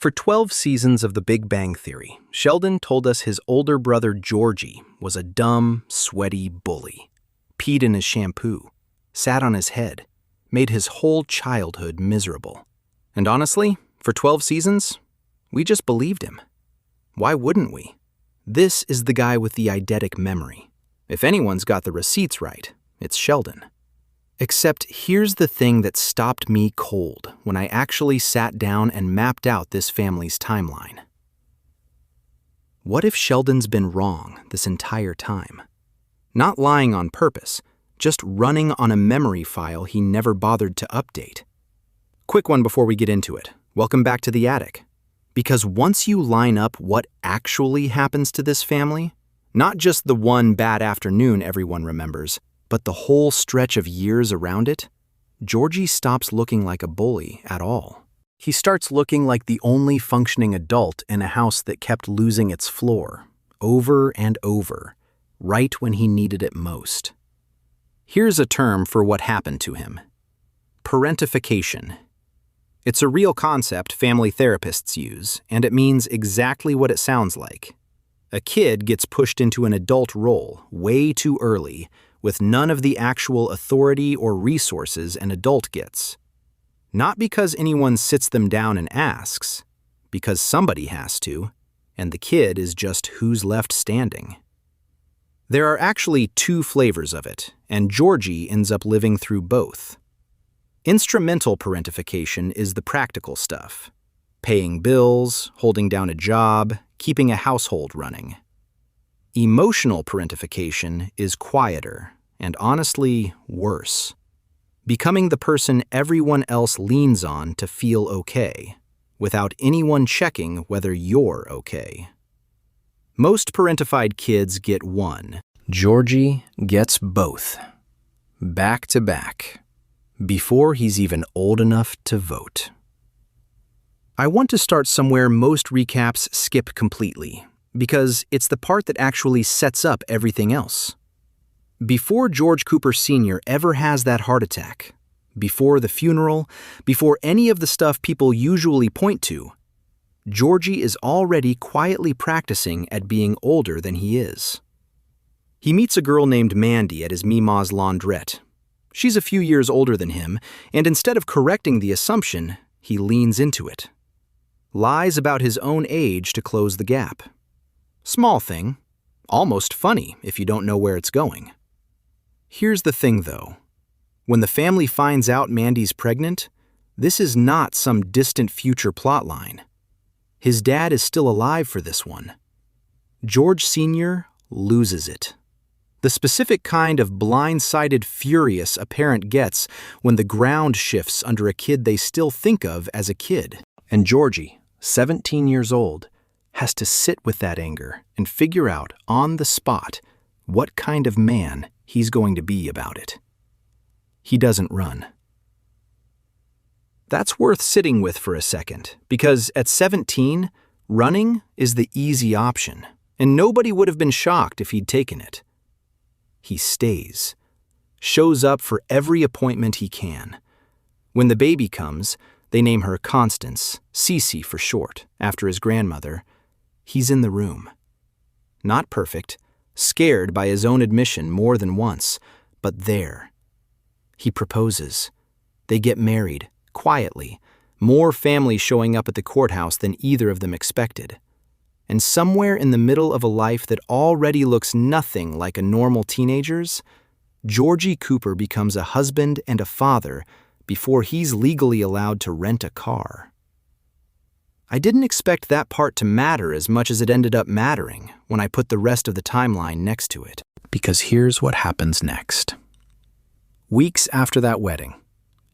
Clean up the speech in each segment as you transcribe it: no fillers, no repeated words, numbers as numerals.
For 12 seasons of The Big Bang Theory, Sheldon told us his older brother Georgie was a dumb, sweaty bully, peed in his shampoo, sat on his head, made his whole childhood miserable. And honestly, for 12 seasons, we just believed him. Why wouldn't we? This is the guy with the eidetic memory. If anyone's got the receipts right, it's Sheldon. Except here's the thing that stopped me cold when I actually sat down and mapped out this family's timeline. What if Sheldon's been wrong this entire time? Not lying on purpose, just running on a memory file he never bothered to update. Quick one before we get into it. Welcome back to the attic. Because once you line up what actually happens to this family, not just the one bad afternoon everyone remembers, but the whole stretch of years around it, Georgie stops looking like a bully at all. He starts looking like the only functioning adult in a house that kept losing its floor, over and over, right when he needed it most. Here's a term for what happened to him: parentification. It's a real concept family therapists use, and it means exactly what it sounds like. A kid gets pushed into an adult role way too early, with none of the actual authority or resources an adult gets. Not because anyone sits them down and asks, because somebody has to, and the kid is just who's left standing. There are actually two flavors of it, and Georgie ends up living through both. Instrumental parentification is the practical stuff: paying bills, holding down a job, keeping a household running. Emotional parentification is quieter and honestly worse. Becoming the person everyone else leans on to feel okay, without anyone checking whether you're okay. Most parentified kids get one. Georgie gets both. Back to back. Before he's even old enough to vote. I want to start somewhere most recaps skip completely, because it's the part that actually sets up everything else. Before George Cooper Sr. ever has that heart attack, before the funeral, before any of the stuff people usually point to, Georgie is already quietly practicing at being older than he is. He meets a girl named Mandy at his Mima's laundrette. She's a few years older than him, and instead of correcting the assumption, he leans into it. Lies about his own age to close the gap. Small thing, almost funny if you don't know where it's going. Here's the thing, though. When the family finds out Mandy's pregnant, this is not some distant future plotline. His dad is still alive for this one. George Sr. loses it. The specific kind of blindsided furious a parent gets when the ground shifts under a kid they still think of as a kid. And Georgie, 17 years old, has to sit with that anger and figure out on the spot what kind of man he's going to be about it. He doesn't run. That's worth sitting with for a second, because at 17, running is the easy option, and nobody would have been shocked if he'd taken it. He stays, shows up for every appointment he can. When the baby comes, they name her Constance, Cece for short, after his grandmother. He's in the room. Not perfect, scared by his own admission more than once, but there. He proposes. They get married, quietly, more family showing up at the courthouse than either of them expected. And somewhere in the middle of a life that already looks nothing like a normal teenager's, Georgie Cooper becomes a husband and a father before he's legally allowed to rent a car. I didn't expect that part to matter as much as it ended up mattering when I put the rest of the timeline next to it. Because here's what happens next. Weeks after that wedding,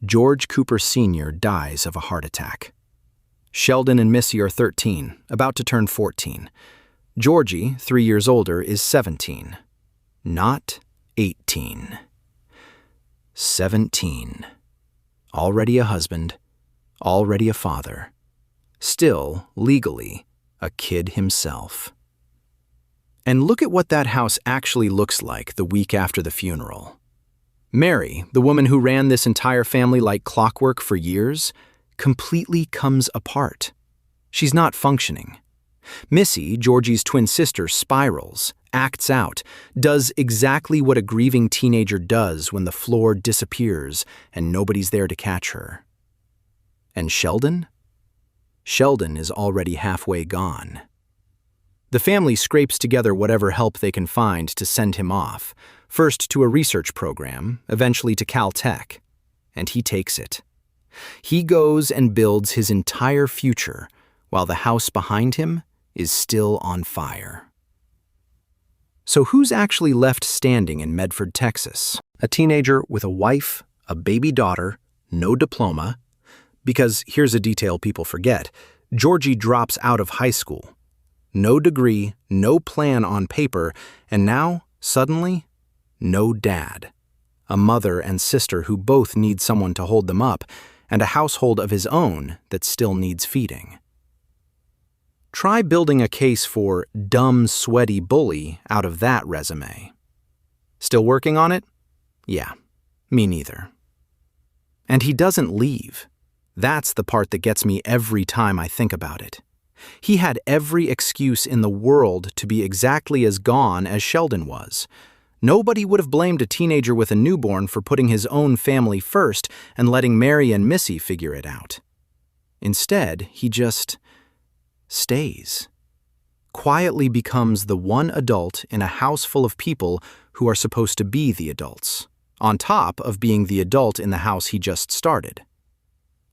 George Cooper Sr. dies of a heart attack. Sheldon and Missy are 13, about to turn 14. Georgie, 3 years older, is 17. Not 18. 17. Already a husband, already a father. Still, legally, a kid himself. And look at what that house actually looks like the week after the funeral. Mary, the woman who ran this entire family like clockwork for years, completely comes apart. She's not functioning. Missy, Georgie's twin sister, spirals, acts out, does exactly what a grieving teenager does when the floor disappears and nobody's there to catch her. And Sheldon? Sheldon is already halfway gone. The family scrapes together whatever help they can find to send him off, first to a research program, eventually to Caltech, and he takes it. He goes and builds his entire future while the house behind him is still on fire. So who's actually left standing in Medford, Texas? A teenager with a wife, a baby daughter, no diploma, because here's a detail people forget, Georgie drops out of high school. No degree, no plan on paper, and now, suddenly, no dad. A mother and sister who both need someone to hold them up, and a household of his own that still needs feeding. Try building a case for dumb, sweaty bully out of that resume. Still working on it? Yeah, me neither. And he doesn't leave. That's the part that gets me every time I think about it. He had every excuse in the world to be exactly as gone as Sheldon was. Nobody would have blamed a teenager with a newborn for putting his own family first and letting Mary and Missy figure it out. Instead, he just stays. Quietly becomes the one adult in a house full of people who are supposed to be the adults, on top of being the adult in the house he just started.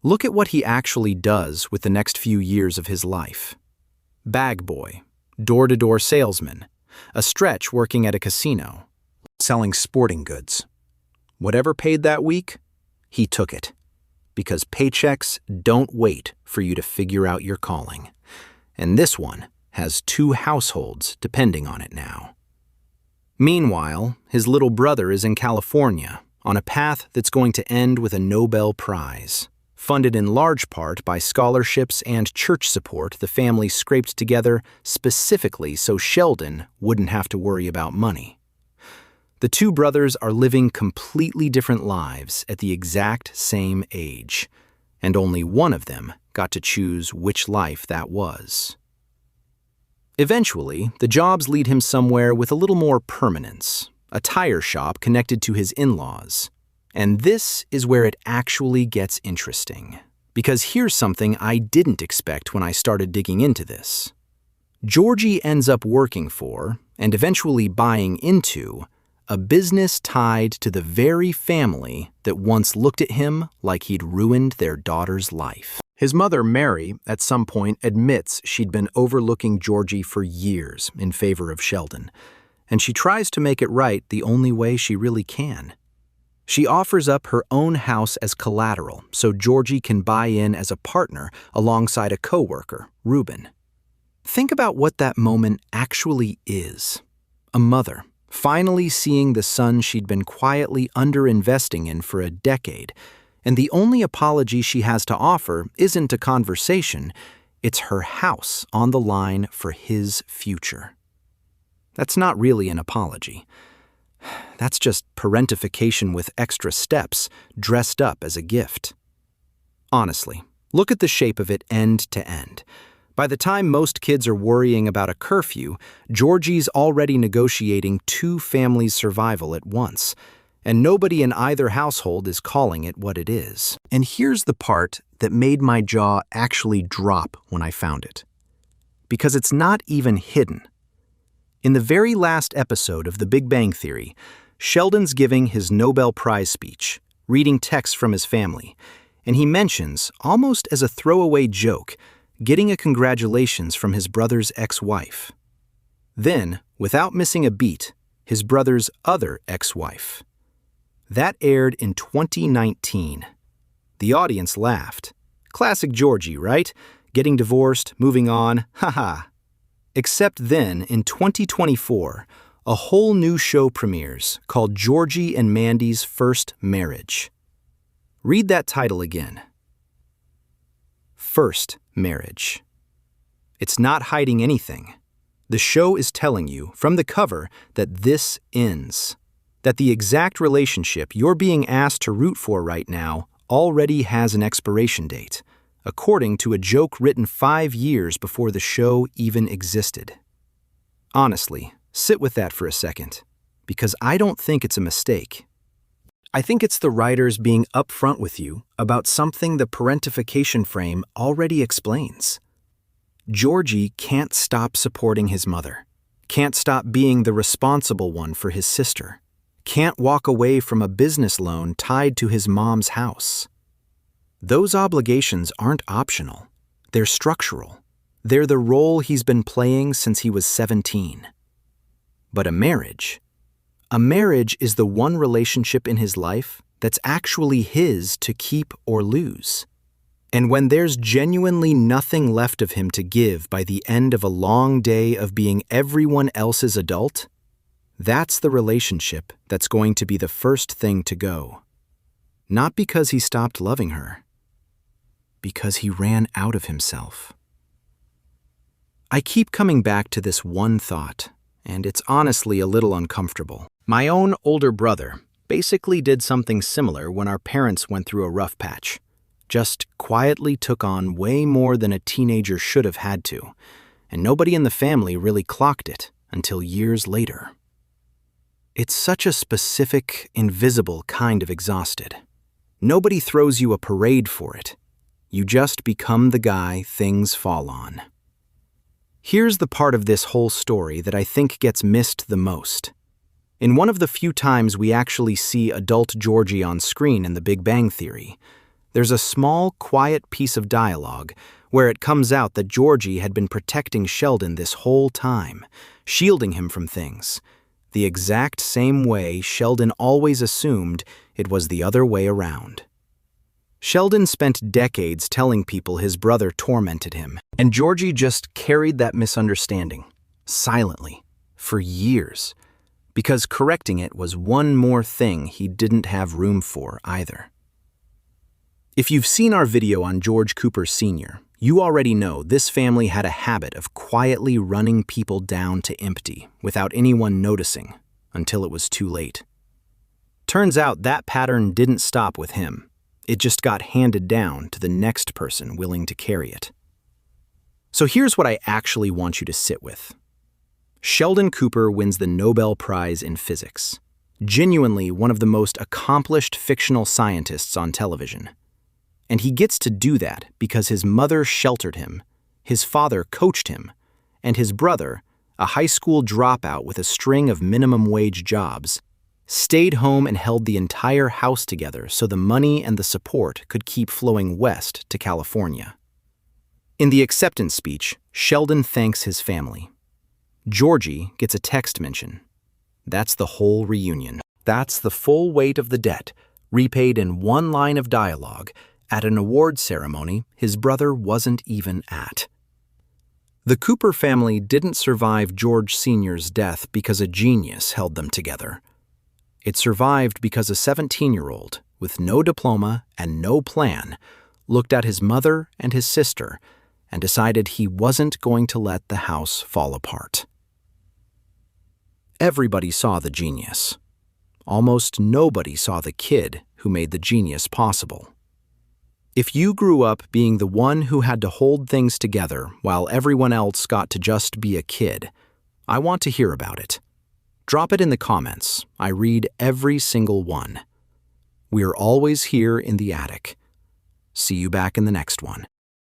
Look at what he actually does with the next few years of his life. Bag boy, door-to-door salesman, a stretch working at a casino, selling sporting goods. Whatever paid that week, he took it. Because paychecks don't wait for you to figure out your calling. And this one has 2 households depending on it now. Meanwhile, his little brother is in California, on a path that's going to end with a Nobel Prize, funded in large part by scholarships and church support the family scraped together specifically so Sheldon wouldn't have to worry about money. The 2 brothers are living completely different lives at the exact same age, and only one of them got to choose which life that was. Eventually, the jobs lead him somewhere with a little more permanence, a tire shop connected to his in-laws. And this is where it actually gets interesting, because here's something I didn't expect when I started digging into this. Georgie ends up working for, and eventually buying into, a business tied to the very family that once looked at him like he'd ruined their daughter's life. His mother, Mary, at some point admits she'd been overlooking Georgie for years in favor of Sheldon, and she tries to make it right the only way she really can. She offers up her own house as collateral so Georgie can buy in as a partner alongside a coworker, Reuben. Think about what that moment actually is. A mother, finally seeing the son she'd been quietly underinvesting in for a decade, and the only apology she has to offer isn't a conversation, it's her house on the line for his future. That's not really an apology. That's just parentification with extra steps, dressed up as a gift. Honestly, look at the shape of it end to end. By the time most kids are worrying about a curfew, Georgie's already negotiating 2 families' survival at once, and nobody in either household is calling it what it is. And here's the part that made my jaw actually drop when I found it. Because it's not even hidden. In the very last episode of The Big Bang Theory, Sheldon's giving his Nobel Prize speech, reading texts from his family, and he mentions, almost as a throwaway joke, getting a congratulations from his brother's ex-wife. Then, without missing a beat, his brother's other ex-wife. That aired in 2019. The audience laughed. Classic Georgie, right? Getting divorced, moving on, haha. Except then, in 2024, a whole new show premieres called Georgie and Mandy's First Marriage. Read that title again. First Marriage. It's not hiding anything. The show is telling you, from the cover, that this ends. That the exact relationship you're being asked to root for right now already has an expiration date. according to a joke written 5 years before the show even existed. Honestly, sit with that for a second, because I don't think it's a mistake. I think it's the writers being upfront with you about something the parentification frame already explains. Georgie can't stop supporting his mother, can't stop being the responsible one for his sister, can't walk away from a business loan tied to his mom's house. Those obligations aren't optional. They're structural. They're the role he's been playing since he was 17. But a marriage is the one relationship in his life that's actually his to keep or lose. And when there's genuinely nothing left of him to give by the end of a long day of being everyone else's adult, that's the relationship that's going to be the first thing to go. Not because he stopped loving her, because he ran out of himself. I keep coming back to this one thought, and it's honestly a little uncomfortable. My own older brother basically did something similar when our parents went through a rough patch. Just quietly took on way more than a teenager should have had to, and nobody in the family really clocked it until years later. It's such a specific, invisible kind of exhausted. Nobody throws you a parade for it. You just become the guy things fall on. Here's the part of this whole story that I think gets missed the most. In one of the few times we actually see adult Georgie on screen in The Big Bang Theory, there's a small, quiet piece of dialogue where it comes out that Georgie had been protecting Sheldon this whole time, shielding him from things, the exact same way Sheldon always assumed it was the other way around. Sheldon spent decades telling people his brother tormented him, and Georgie just carried that misunderstanding, silently, for years, because correcting it was one more thing he didn't have room for either. If you've seen our video on George Cooper Sr., you already know this family had a habit of quietly running people down to empty without anyone noticing until it was too late. Turns out that pattern didn't stop with him. It just got handed down to the next person willing to carry it. So here's what I actually want you to sit with. Sheldon Cooper wins the Nobel Prize in Physics. Genuinely one of the most accomplished fictional scientists on television. And he gets to do that because his mother sheltered him, his father coached him, and his brother, a high school dropout with a string of minimum wage jobs, stayed home and held the entire house together so the money and the support could keep flowing west to California. In the acceptance speech, Sheldon thanks his family. Georgie gets a text mention. That's the whole reunion. That's the full weight of the debt, repaid in one line of dialogue, at an award ceremony his brother wasn't even at. The Cooper family didn't survive George Sr.'s death because a genius held them together. It survived because a 17-year-old, with no diploma and no plan, looked at his mother and his sister and decided he wasn't going to let the house fall apart. Everybody saw the genius. Almost nobody saw the kid who made the genius possible. If you grew up being the one who had to hold things together while everyone else got to just be a kid, I want to hear about it. Drop it in the comments. I read every single one. We're always here in the attic. See you back in the next one.